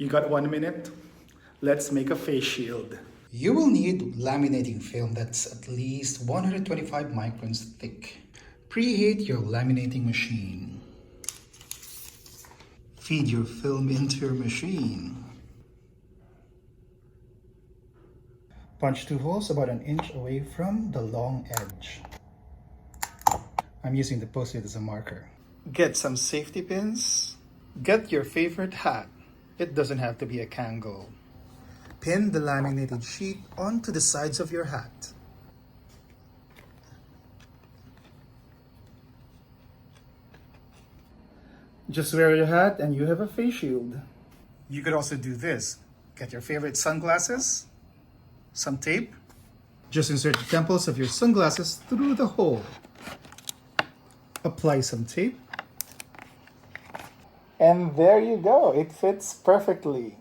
You got 1 minute? Let's make a face shield. You will need laminating film that's at least 125 microns thick. Preheat your laminating machine. Feed your film into your machine. Punch 2 holes about 1 inch away from the long edge. I'm using the post-it as a marker. Get some safety pins. Get your favorite hat. It doesn't have to be a Kangol. Pin the laminated sheet onto the sides of your hat. Just wear your hat and you have a face shield. You could also do this. Get your favorite sunglasses, some tape. Just insert the temples of your sunglasses through the hole. Apply some tape. And there you go. It fits perfectly.